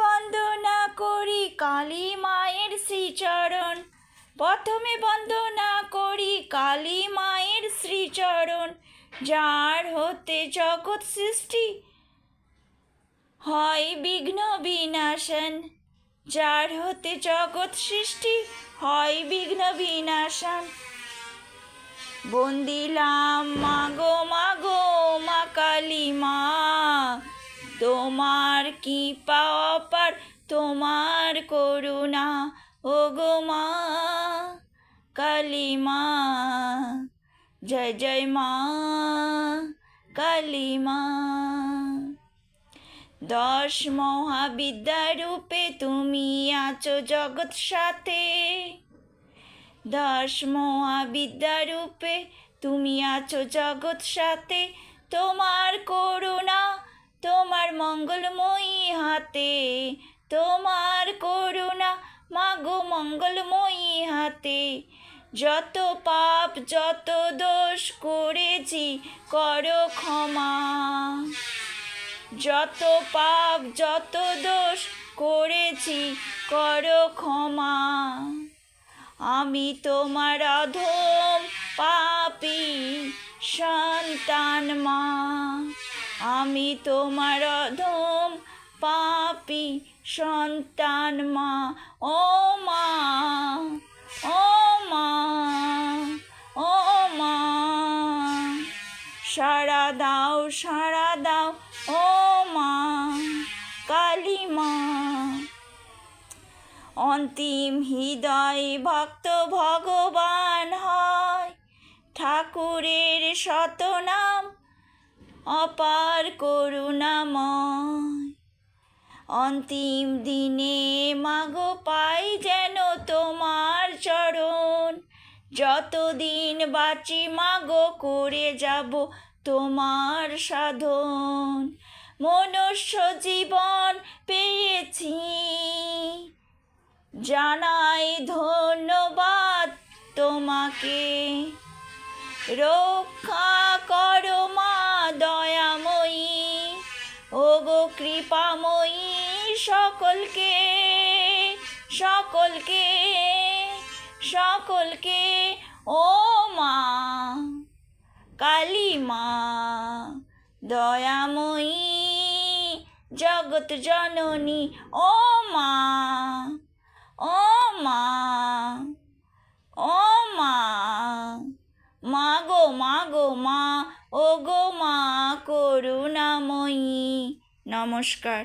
বন্দনা করি কালী মায়ের শ্রীচরণ, প্রথমে বন্দনা করি কালী মায়ের শ্রীচরণ। যার হতে জগৎ সৃষ্টি হয় বিঘ্ন বিনাশন, যার হতে জগৎ সৃষ্টি হয় বিঘ্ন বিনাশন। বন্দিলাম মাগো মাগো মা কালী মা, তোমার কৃপা অপার তোমার করুণা, ও গো মা কালী মা। জয় জয় মা কালী মা। 10 মহাবিদ্যারূপে তুমি আছো জগৎ সাথে, 10 মহাবিদ্যারূপে তুমি আছো জগৎ সাথে। তোমার করুণা তোমার মঙ্গলময়ী হাতে, তোমার করুণা মাগো মঙ্গলময়ী হাতে। যত পাপ যত দোষ করেছি করো ক্ষমা, যত পাপ যত দোষ করেছি করো ক্ষমা। আমি তোমার অধম পাপী সন্তান মা, আমি তোমার অধম পাপী সন্তান মা। ও মা ও মা ও মা, সাড়া দাও সাড়া দাও ও মা কালী মা। অন্তিম হৃদয় ভক্ত ভগবান হয়, ঠাকুরের শতনাম অপার করুণাময়। অন্তিম দিনে মাগো পাই যেন তোমার চরণ, যতদিন বাঁচি মাগো করে যাব তোমার সাধন। মনুষ্য জীবন পেয়েছি জানাই ধন্যবাদ তোমাকে, রক্ষা করো মা দয়াময়ী, ও গো কৃপাময়ী। সকলকে সকলকে সকলকে ও মা কালী মা দয়াময়ী জগৎ জননী। ও মা ও মা ও মা, মাগো মাগো মা, ও গো মা করুণাময়ী। নমস্কার।